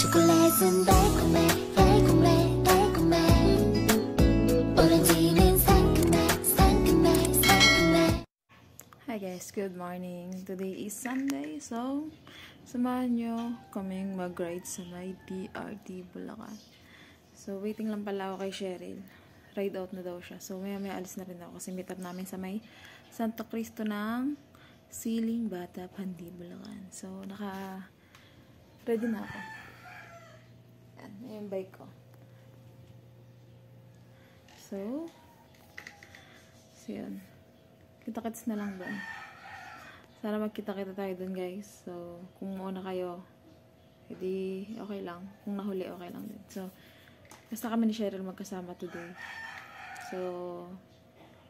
초콜릿은 달콤해 달콤해 달콤해 오렌지는 상큼해 상큼해 상큼해. Hi guys, good morning. Today is Sunday, so samahan nyo kaming mag-ride sa may DRT Bulacan. So waiting lang pala ako kay Cheryl. Ride out na daw siya. So maya alis na rin ako kasi meet up namin sa may Santo Cristo ng Siling Bata, Pandi, Bulacan. So ready na ako. Yan, yung bike ko. So yun. Kita-kits na lang doon. Sana magkita-kita tayo doon, guys. So, kung mauna kayo, edi okay lang. Kung nahuli, okay lang din. So, basta kami ni Cheryl magkasama today. So,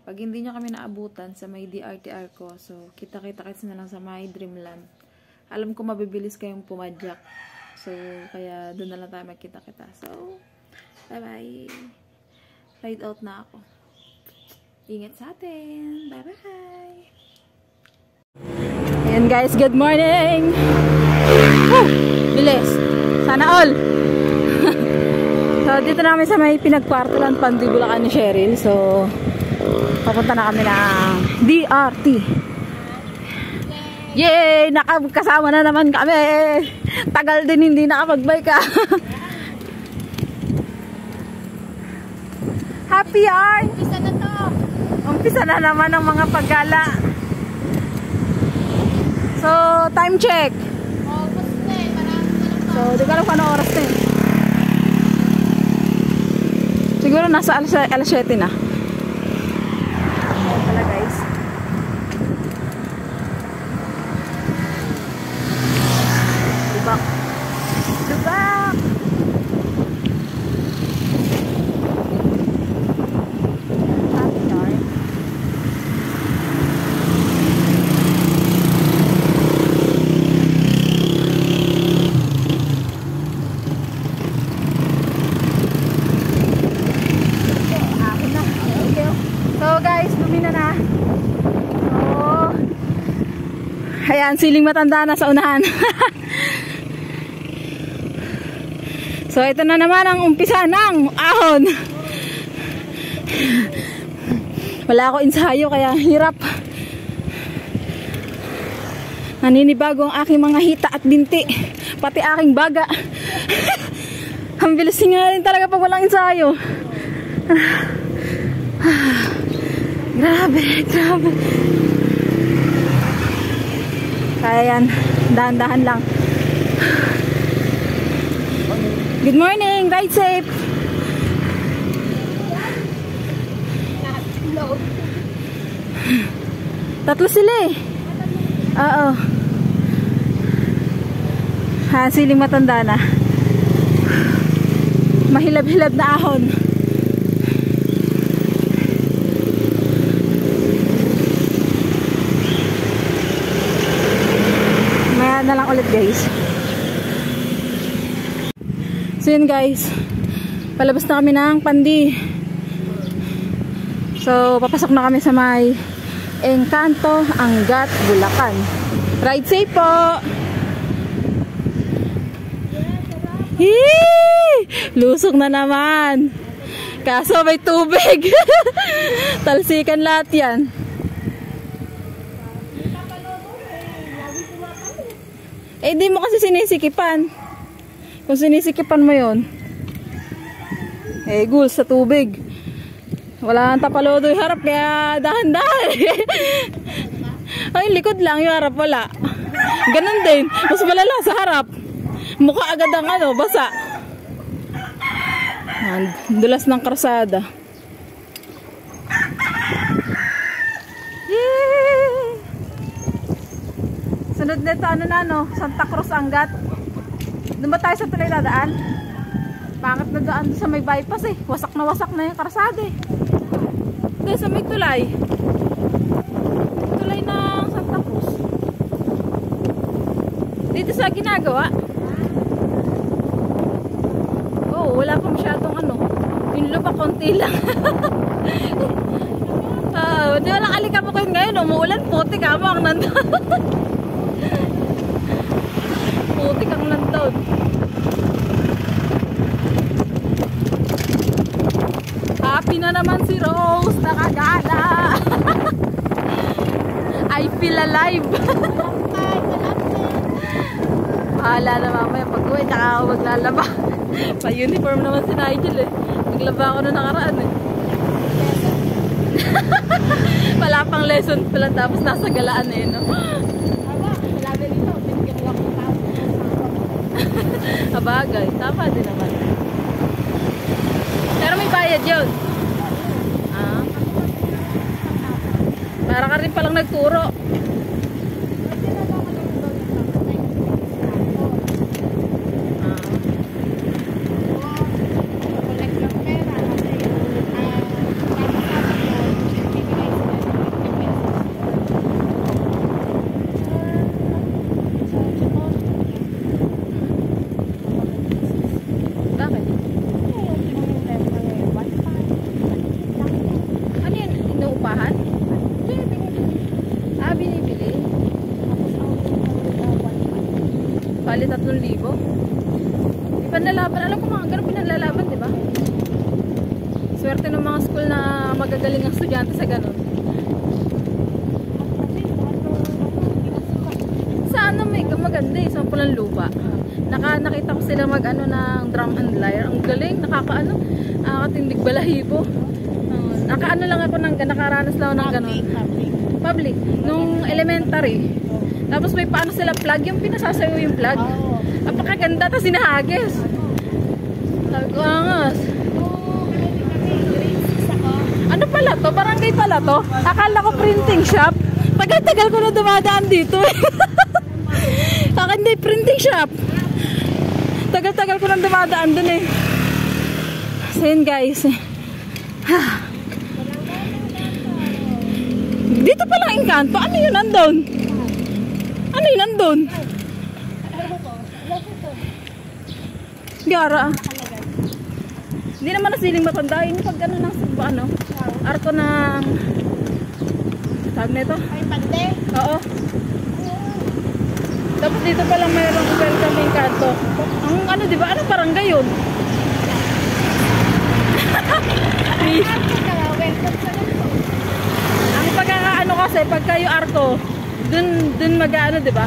pag hindi nyo kami naabutan sa may DRTR ko, so, kita-kita-kits na lang sa may Dreamland. Alam ko mabibilis kayong pumadyak. So, kaya doon na lang tayo magkita-kita. So, bye-bye. Ride out na ako. Ingat sa atin. Bye-bye. Ayan guys, good morning. Bilis. Sana all. So, dito namin sa may pinagkwartulan Pandi, Bulacan ni Cheryl. So, papunta na kami ng DRT. Yay! Nakakasama na naman kami. Tagal din hindi nakapag-bike ka. Happy hour! Umpisa na to. Umpisa na naman ang mga paggala. So, time check. So, di ka lang pa na oras na eh. Siguro nasa alas 7 na. Ayan pala guys. Dubak. Dubak! Ayan, siling matanda na sa unahan. So, ito na naman ang umpisa ng ahon. Wala ako ensayo, kaya hirap. Naninibago ang aking mga hita at binti. Pati aking baga. Ang bilis nga rin talaga pag walang ensayo. Grabe, grabe. Kaya yan, dahan-dahan lang. Good morning, ride safe. Tatlo sila eh. Oo. Ha, siling matanda na. Mahilab-hilab na ahon. Na lang ulit guys. So yun guys, palabas na kami ng Pandi. So papasok na kami sa may Encanto Angat Bulacan. Ride safe po. Hii! Lusok na naman. Kaso may tubig. Talsikan lahat yan. Eh, di mo kasi sinisikipan. Kung sinisikipan mo yun, eh, guls sa tubig. Wala ang tapalodo yung harap, kaya dahan-dahan. Ay, likod lang, yung harap wala. Ganon din. Mas malala sa harap. Mukha agad ang basa. Dulas ng karsada. Sunod nito, Santa Cruz Angat. Doon ba tayo sa tuloy dadaan? Bakit na daan sa may bypass eh? Wasak na yung karsada eh. Dahil sa may tulay. Tulay ng Santa Cruz. Dito sa ginagawa. Oh, wala pa masyadong yung lupa konti lang. Di wala alikabok yun ngayon. Umuulan, puti ka mo ang nandun. Putik ang nandun. Happy na naman si Rose, nakagala. I feel alive. Bahala na mamaya pag-uwi, tsaka ako maglalaba. Pa-uniform naman si Nigel eh. Naglaba ako na nakaraan eh. Wala pang lesson pala tapos nasa galaan eh, no? Kabagay, tama din naman. Pero may bayad yun. Ah. Para ka rin palang nagturo. Bali 3,000. Di pa nalaban. Alam ko mga ganun pinalalaban, di ba? Swerte ng mga school na magagaling ang estudyante sa ganun. Sa ano may maganda eh, sa Pulang Lupa. Nakita ko sila mag-ano ng drum and lyre. Ang galing, nakakaano, nakatindig balahibo. Nakaano lang ako nakaranas lang ako ng ganun. Public. Nung elementary. Tapos may paano sila plug, yung pinasasayo yung plug. Napakaganda, tapos sinahagis. Sabi ko, angas. Ano pala to? Barangay pala to? Akala ko printing shop. Tagal-tagal ko na dumadaan dito eh. Akala hindi printing shop. Tagal-tagal ko na dumadaan dun eh. So yun guys. Dito pala ang Encanto. Ano yun nandun? Ano yun nandun? Gara. Hindi naman nasiling mapandayin pag ano ng ano, arko ng tag nito. Ay, pande? Oo. Tapos dito palang mayroong welcome Encanto. Ang ano, di ba? Ano barangay yun? Ang pagkakaano kasi, pagka yung arko, dun mag-ano, di ba?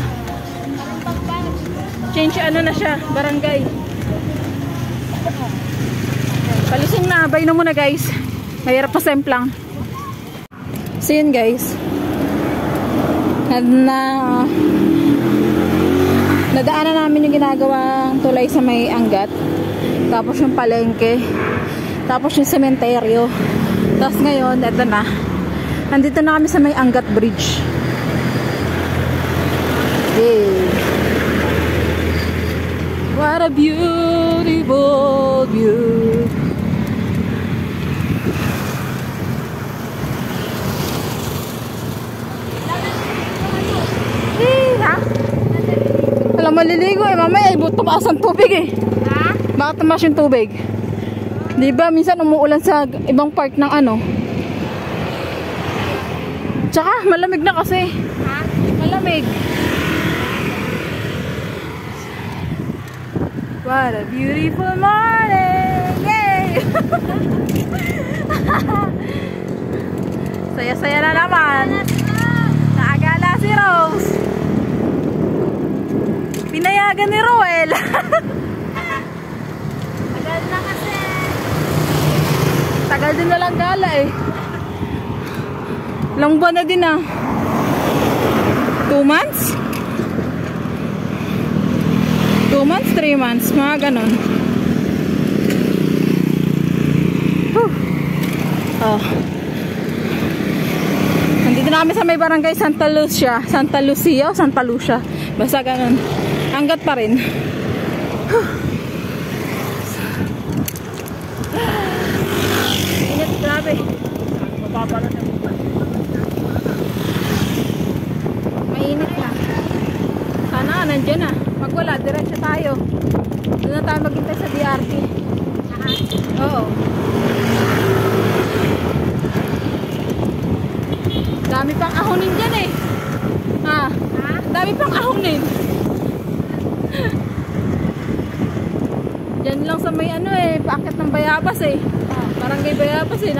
Change ano na siya, barangay. Palusong na, bay na muna guys. Mahirap pa semplang. So yun guys. Nadaanan namin yung ginagawang tulay sa may Angat. Tapos yung palengke. Tapos yung sementeryo. Tapos ngayon, eto na. Nandito na kami sa may Angat Bridge. Yay! What a beautiful view. Ha? Alam, maliligo eh. Mamaya tumaas ang tubig eh. Ha? Bakit tumaas yung tubig? Diba minsan umuulan sa ibang part ng ano. Tsaka malamig na kasi. Ha? Malamig. What a beautiful morning! Yay! Saya-saya na naman. Naagala si Rose. Pinayagan ni Roel. Tagal na kasi. Tagal din na lang gala eh. Ilang buwan na din ah. 2 months? 2 months, 3 months, mga ganon. Oh. Nandito na kami sa may barangay Santa Lucia. Santa Lucia o Santa Lucia. Basta ganon. Angat pa rin. Ingat, grabe. Mababa na. Mainit na. Sana nandiyan na. Pag wala, diretso tayo. Doon na tayo maghintay sa DRT. Oo. Dami pang ahonin dyan eh. Ha? Dami pang ahonin. Diyan lang sa may ano eh, paakit ng Bayabas eh. Barangay Bayabas eh,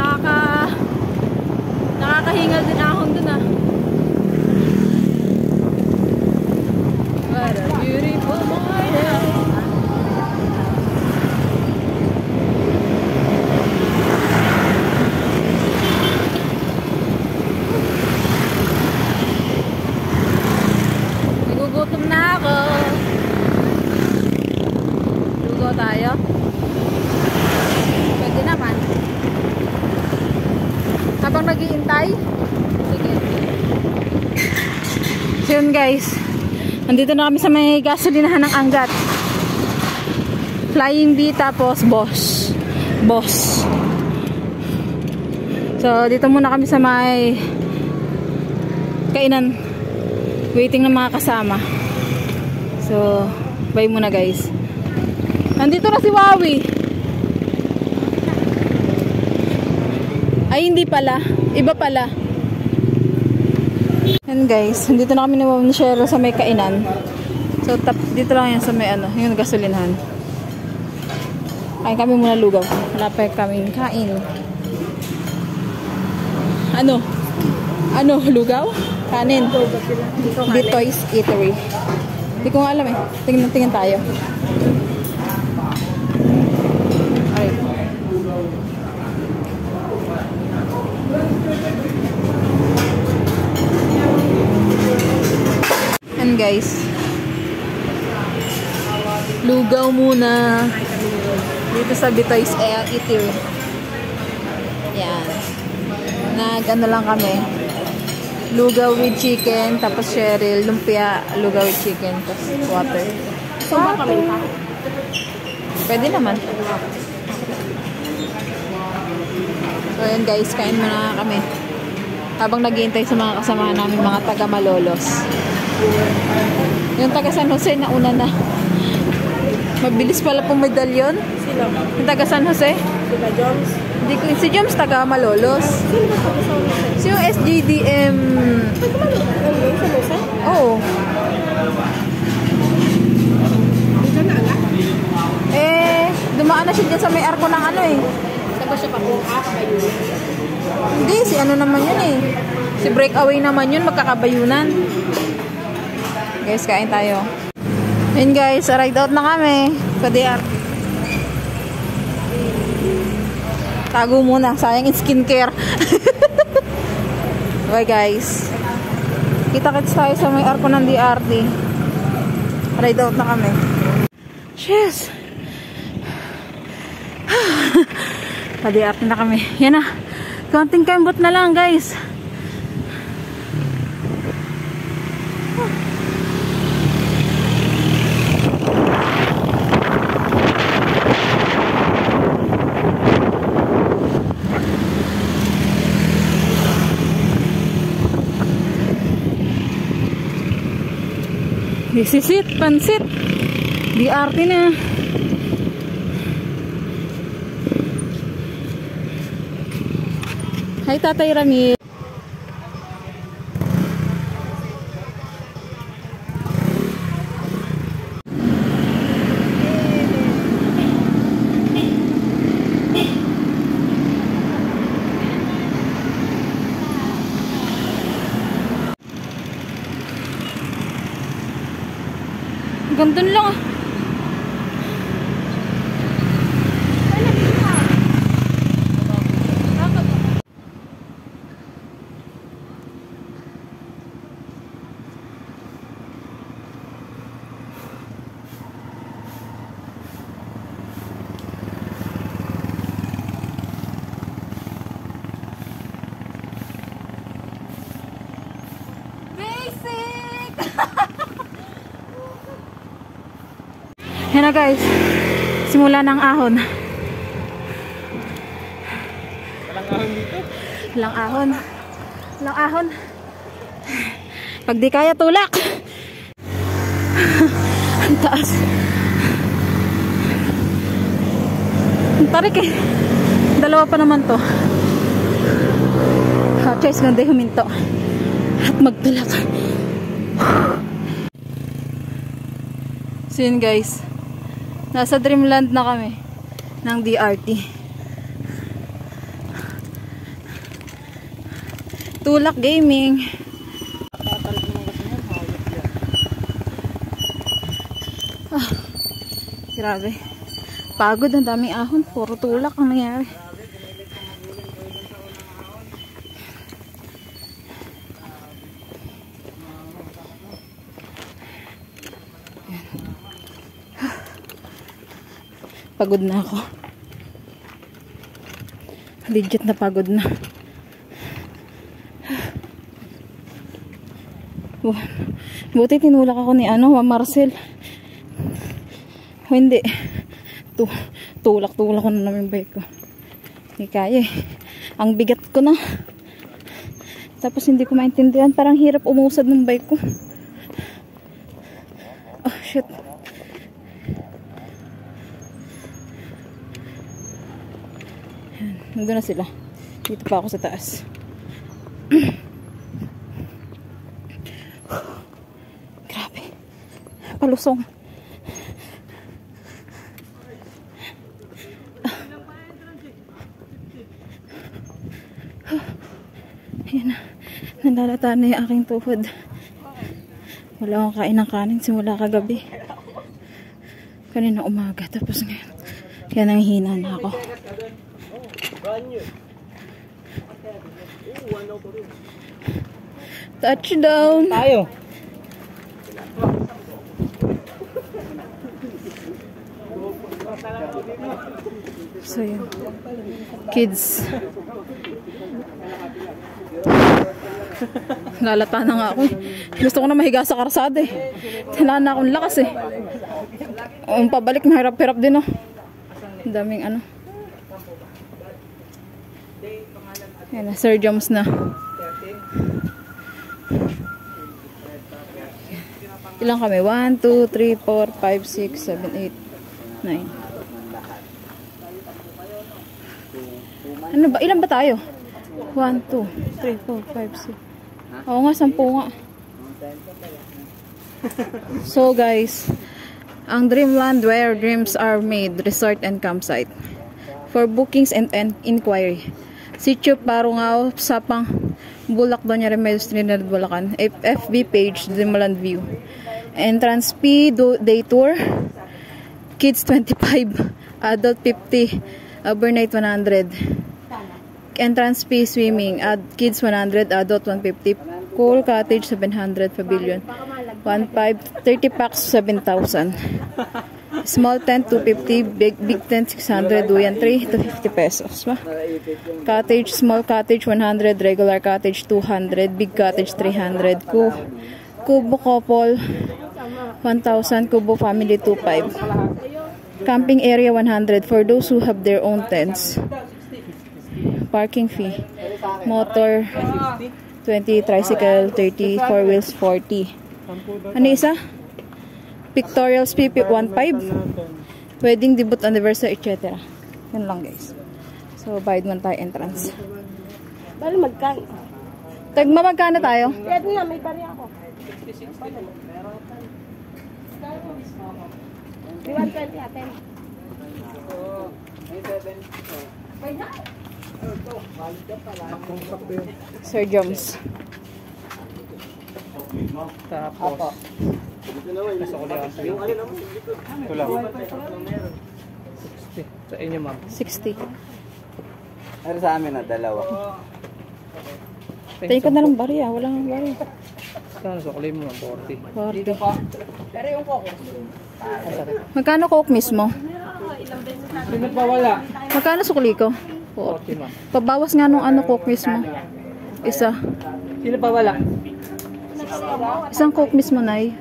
nakakahingal din ahon dun ah. What a beautiful morning. Nagugutom na ako. Lugaw tayo. Pwede naman. Habang nag-iintay. Sige. So yun guys. Nandito na kami sa may gasolinahan ng Angat. Flying Bee tapos Boss. So dito muna kami sa may kainan. Waiting ng mga kasama. So bye muna guys. Nandito na si Wawi. Ay, hindi pala. Iba pala. Yan guys. Dito na kami ni Cheryl sa may kainan. So, dito lang yan sa may yung gasolinahan. Kain kami muna lugaw. Wala pa kami kain. Ano? Lugaw? Kanin? Bitoy's Eatery. Hindi ko nga alam eh. Tingnan tayo. Alright. And guys, lugaw muna dito sa Bitoy's Eatery. Yan. Nag-ano lang kami. Lugaw with chicken, tapos Cheryl, lumpia, lugaw with chicken, tapos water. Pwede naman. So yun guys, kain muna kami. Habang naghihintay sa mga kasama namin, mga taga Malolos. Yung taga San Jose na una na. Mabilis pala pong medalyon. Sino? Yung taga San Jose. Sila Jones? Hindi ko, si James taga Malolos. Sino ba taga San Jose? Si yung SGDM. Taga Malolos? San Jose? Oo. Dito na nga? Dumaan na siya dyan sa may arko ng ano eh. Saan ba siya pakuha? Kayo? Hindi, si ano naman yun eh. Si Breakaway naman yun, magkakabayunan. Guys, kain tayo. Yun guys, ride out na kami. Sa DR. Tago muna, sayang yung skincare. Bye guys. Kita-kits tayo sa may arko ng DRT. Ride out na kami. Cheers! Sa DRT na kami. Yan na. Konting kembot na lang guys. Sisit, pansit. DRT na. Hi Tatay Ramil. Ganda lang ah. Yan na guys, simula ng ahon. Walang ahon dito? Walang ahon. Walang ahon. Pag di kaya tulak. Ang taas. Ang tarik eh. Dalawa pa naman to. Choice ganda huminto. At magtulak. So yun guys. Nasa Dreamland na kami ng DRT. Tulak Gaming. Ah, grabe. Pagod, ang daming ahon. Puro tulak ang nangyari. Pagod na ako. Legit na pagod na. Buti tinulak ako ni Marcel. Hindi. Tulak-tulak ko na naman yung bike ko. Hindi kaya eh. Ang bigat ko na. Tapos hindi ko maintindihan. Parang hirap umusad ng bike ko. Oh shit. Nandun na sila. Dito pa ako sa taas. Grabe. Palusong. Ayan na. Nalalata na yung aking tuhod. Wala akong kain ng kanin simula kagabi. Kanina umaga. Tapos ngayon. Kaya nanghihina na ako. Touchdown! Tayo! So yun. Kids. Lalata na nga ako eh. Gusto ko na mahiga sa karsada eh. Wala na akong lakas eh. Pabalik, mahirap-hirap din oh. Ang daming ano. Yan na, Sir Joms na. Ilang kami? 1, 2, 3, 4, 5, 6, 7, 8, 9. Ano ba? Ilan ba tayo? 1, 2, 3, 4, 5, 6. Oo nga, 10 nga. So guys, ang Dreamland where dreams are made, resort and campsite. For bookings and inquiry. Sitio Parungao, Sapang, Bulak, Doña Remedios, Trinidad, Bulacan. FB page, Dreamland View. Entrance fee, day tour. Kids 25, adult 50, overnight 100. Entrance fee, swimming, kids 100, adult 150. Cool cottage 700, pavilion 1.5, 30 packs 7,000. Small tent 250, big tent 600, duyan 3 to 50 pesos. Ba? Cottage, small cottage 100, regular cottage 200, big cottage 300, kubo couple 1,000, kubo family 2,500. Camping area 100 for those who have their own tents. Parking fee. Motor 20, tricycle 30, 4 wheels 40. Ano isa? Pictorials PP 1.5. Wedding, debut, anniversary, etc. Yan lang guys. So, bayad man tayo entrance. Bali magkano? Magkano tayo? Pwede na, may bari ako. 120 atin. Sir Joms. Tapos. Ito lang. 60. Sa inyo, ma'am. 60. Ano sa amin na dalawa? Tayo ko na lang bari ah. Wala nang bari. Saan? Sukli mo, 40. 40. Pero yung coco. Magkano coke mismo? Sino pa wala? Magkano sukli ko? 40, ma'am. Pabawas nga nung coke mismo. Isa. Sino pa wala? Isang coke mismo, Nay.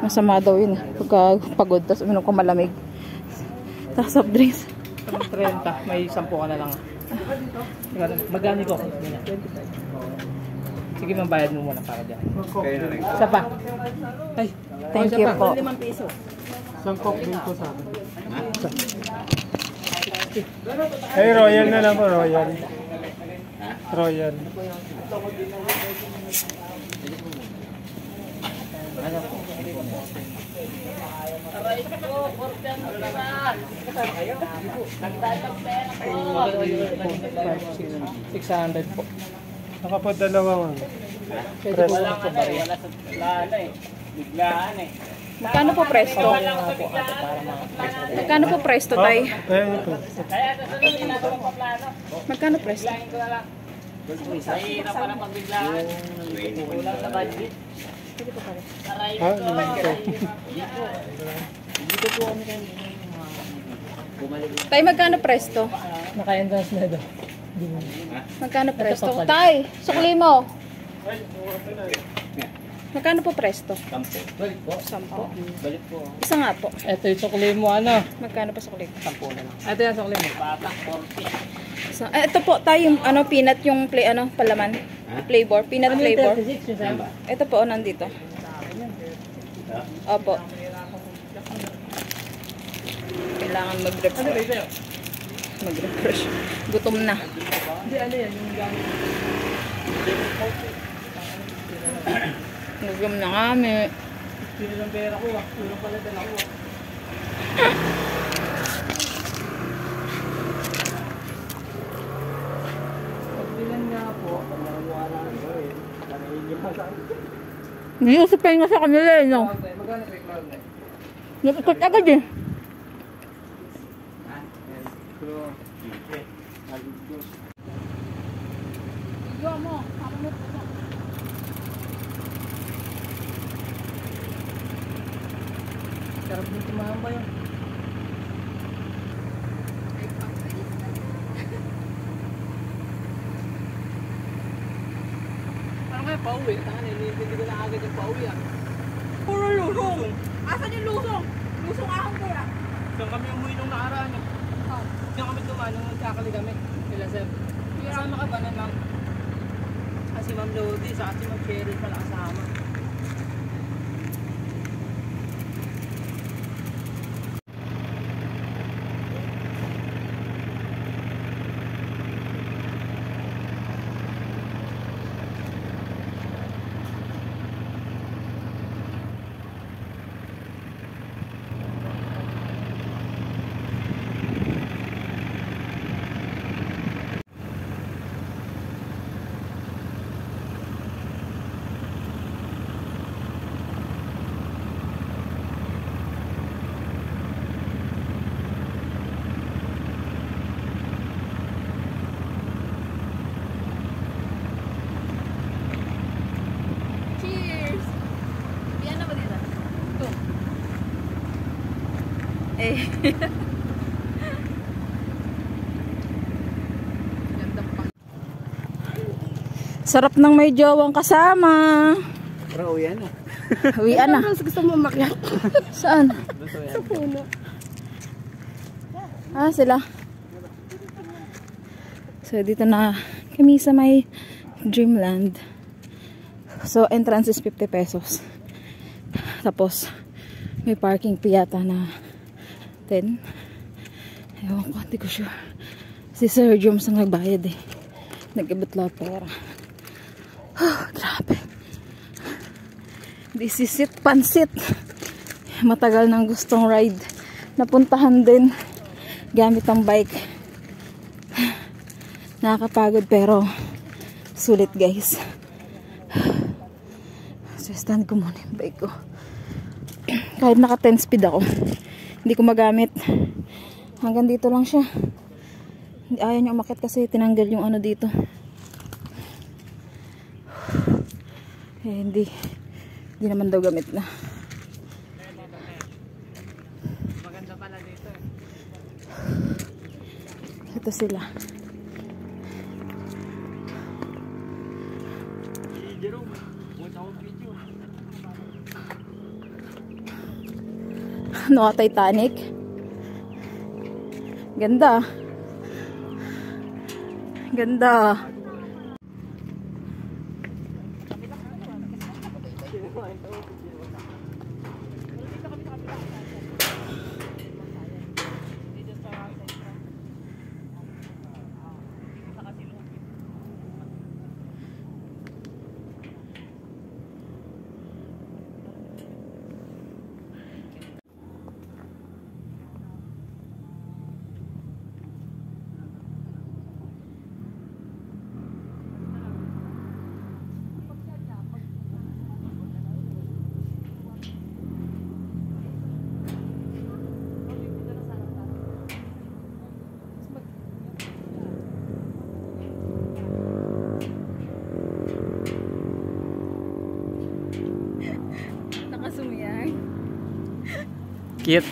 Masama daw yun. Pagka pagod, tapos uminom ko malamig. Tapos soft drinks. 30. May 10 ka na lang. Magani ko. Sige, mambayad mo muna para dyan. Isa pa. Ay, Thank you po. 5 piso. isang coke din ko sa akin. Ay, Royal na lang po, Royal. Royal. 600 po. Nakapadalawang ano. Pwede po lang po bariya. Magkano po presto? Magkano po presto, tay? Ayan ito. Magkano presto? Tay, magkano presto? Naka-entrance na daw. Magkano presto? Tay, sukli mo. Magkano po presto? 10. Isa nga po. Ito yung sukli mo ano? Magkano po sukli? 10 na lang. Ito yung sukli mo. Isa, ito po tayo yung ano, peanut yung palaman. Flavor, peanut flavor. 36 yung sa'yo ba? Ito po, nandito. Opo. Kailangan mag-refresh. Gutom na. Hindi, ano yan? Yung gamit. Gutom na kami. Sino ng pera ko ah. Sino pala dala ko ah. Pagbilan nga po, pag nakamuha lang ito eh. Nakaigil pa sa akin. Hindi ko sapay nga sa kanila eh, no? Magkano pa ikaw na? Napikot agad eh. Sarap din tumamba yun. Parang kaya pauwi. Tangan eh, hindi ko na agad yung pauwi ah. Puro lusong! Asan yung lusong? Lusong ahong ko ah. Saan kami umuwi nung nakaraan eh. Saan kami dumaan nung nagkakali kami. Kila Sir. Kasama ka ba na ma'am? Si Ma'am Lodi, sa si Ma'am Cheryl pala kasama. Eh. Sarap ng may jowang kasama. Bro, yan ah. Uwian na. Gusto mo umakyat? Saan? Sa puno. Ah, sila. So, dito na kami sa may Dreamland. So, entrance is 50 pesos. Tapos, may parking piyata na 10. Ewan ko, hindi ko sure. Si Sir Joms ang nagbayad eh. Nag-ibot lang pera. Oh, grabe. This is it, pansit. Matagal nang gustong ride. Napuntahan din gamit ang bike. Nakakapagod pero sulit guys. So stand ko muna yung bike ko. Kahit naka 10 speed ako, hindi ko magamit. Hanggang dito lang siya. Ayaw niya umakit kasi tinanggal yung ano dito. Eh, hindi naman daw gamit na. Maganda pala dito eh. Ito sila. Ano ka, Titanic? Ganda. Ganda. Cute.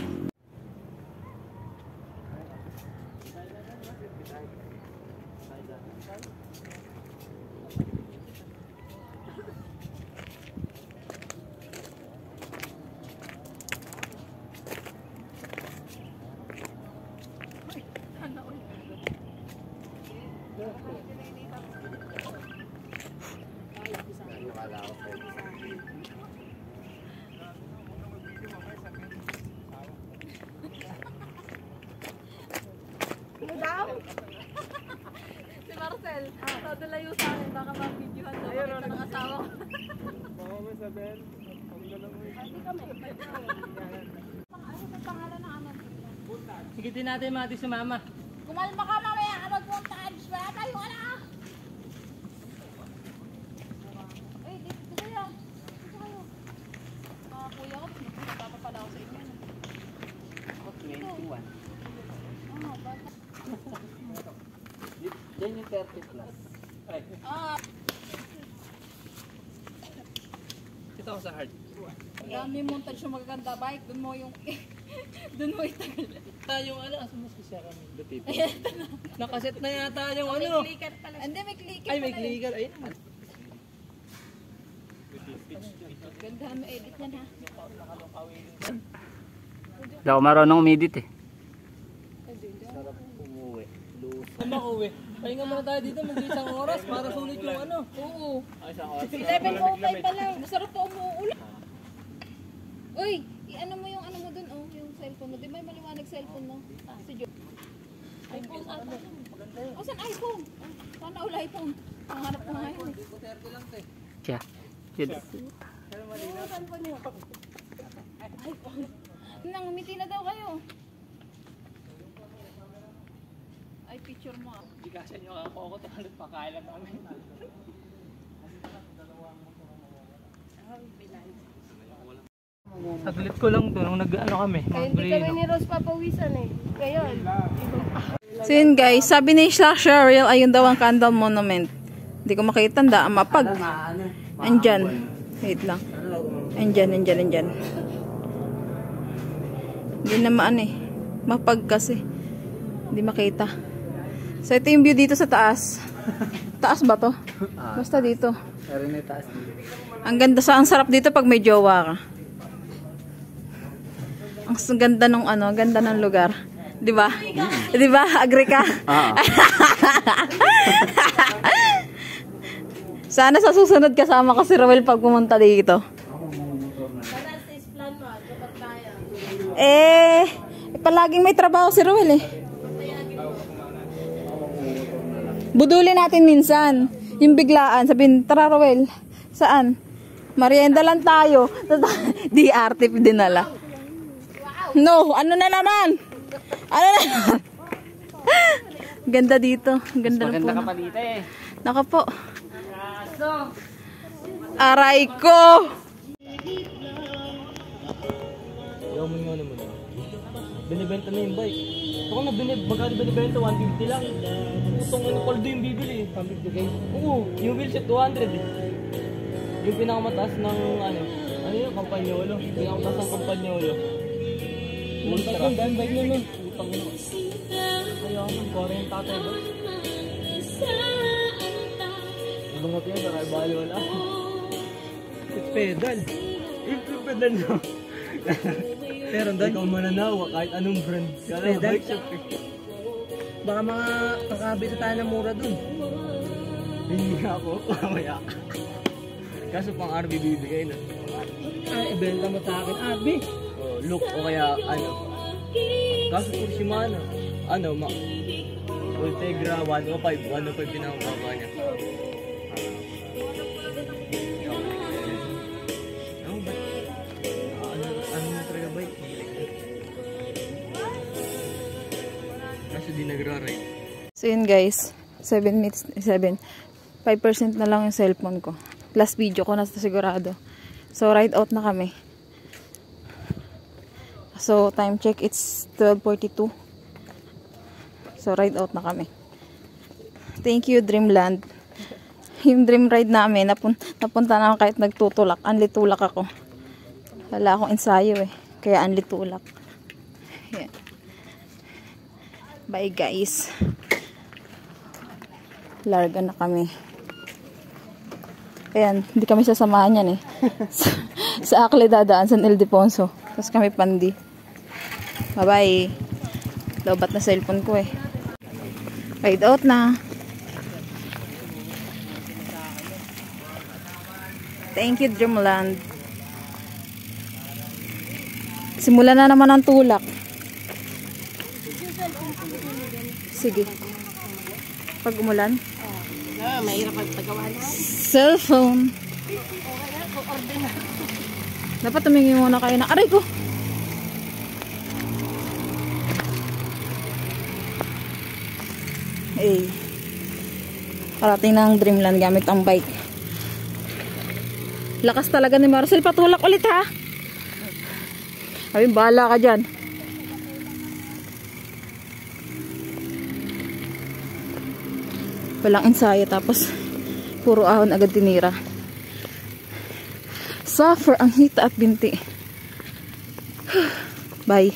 Si Marcel, todo layo sa akin, baka ma-videohan daw makita ng asawa ko. Sigitin natin mati si mama. Kumalma ka mamaya ka magpunta ka, tayo ka na! Eh, dito kayo. Dito kayo. Mga kuya ko, nagpapapala ako sa inyo. Ako 21. Ah, bata. Yan yung 30 plus. Ay, Ah, ito ako sa heart. dami montage yung magaganda bike, dun mo yung dun mo itagal. Yung ano, asa mas kasi kami. Dutip. Nakaset na yata yung ano. May clicker pala. Hindi, may clicker Ay, may pala eh. clicker. Ayun. Gandahan mo edit yan ha. Hindi ako marunong umidit eh. Sarap umuwi. Kung makuwi, pahinga muna tayo dito mag-isang oras para sulit yung ano. Oo. Ay, isang oras. 11:05 pa lang. Masarap pa umuulan. Uy, i-ano mo yung ano mo dun, oh, yung cellphone mo. Di ba yung maliwanag cellphone mo? Si Jo. iPhone ata. Oh, saan iPhone? Sana all iPhone. Ang hanap ko ngayon eh. Kaya. Yun. Oh, cellphone mo. iPhone. Nangumiti na daw kayo. Ay, picture mo ah. Hindi kasi nyo ako ako talit pakailan namin. Saglit ko lang to nung nag-ano kami. Kaya hindi kami ni Rose papawisan eh. Ngayon. So yun guys, sabi ni Cheryl, ayun daw ang Candle Monument. Hindi ko makita, mapag. Andyan. Wait lang. Andyan. Hindi naman eh. Mapag kasi. Hindi makita. So ito yung view dito sa taas. Taas ba to? Basta dito. Pero may taas dito. Ang ganda ang sarap dito pag may jowa ka. Ang ganda ng ano, ganda ng lugar. 'Di ba? 'Di ba? Agree ka? Sana sa susunod kasama ko si Roel pag pumunta dito. Palaging may trabaho si Roel eh. Budulin natin minsan. Yung biglaan, sabihin, tara Roel, saan? Merienda lang tayo. DRT dinala. No, ano na naman? Ano na naman? Ganda dito. Ganda na po. Maganda ka pa dito eh. Naka po. Aray ko! Ayaw mo nga naman. Binibenta na yung bike. Ito kung magkano binibenta, 150 lang. Itong ano, Poldo yung bibili eh. 150 guys? Oo, yung wheelset 200 eh. Yung pinakamataas ng ano yung Campagnolo. Pinakamataas ng Campagnolo. Ultra. Dahil bike nyo nun. Utang nyo. Ayaw nang Korean tatay ba? Ibang yun, saray bali wala. It's pedal. It's pedal nyo. Pero doon, ikaw mananawa kahit anong brand. Kala bike shop eh. Baka mga kakabit tayo ng mura dun. Hindi ako, mamaya. Kaso pang RB bibigay na. Ay, ibenta mo sa akin, RB. Look o kaya ano. Kaso puro Shimano. Ano, Ultegra 105. 105 pinakababa niya. Ano talaga bike? Kaso di nagra-ride. So yun guys, 7 minutes, 5% na lang yung cellphone ko. Last video ko na sigurado. So ride out na kami. So time check, it's 12:42. So ride out na kami. Thank you Dreamland. Yung dream ride namin, napunta na ako kahit nagtutulak. Anli tulak ako. Wala akong ensayo eh. Kaya anli tulak. Ayan. Bye guys. Larga na kami. Ayan, hindi kami sasamahan yan eh. sa Akle dadaan, San Ildefonso. Tapos kami Pandi. Bye-bye. Lobat na cellphone ko eh. Ride out na. Thank you, Dreamland. Simula na naman ang tulak. Sige. Pag umulan? Mahirap pagpagawa na. Cellphone. Dapat tumingin muna kayo na. Aray ko! Eh. Parating ng Dreamland gamit ang bike. Lakas talaga ni Marcel. Patulak ulit ha. Ay, bahala ka dyan. Walang ensayo tapos puro ahon agad tinira. Suffer ang hita at binti. Bye.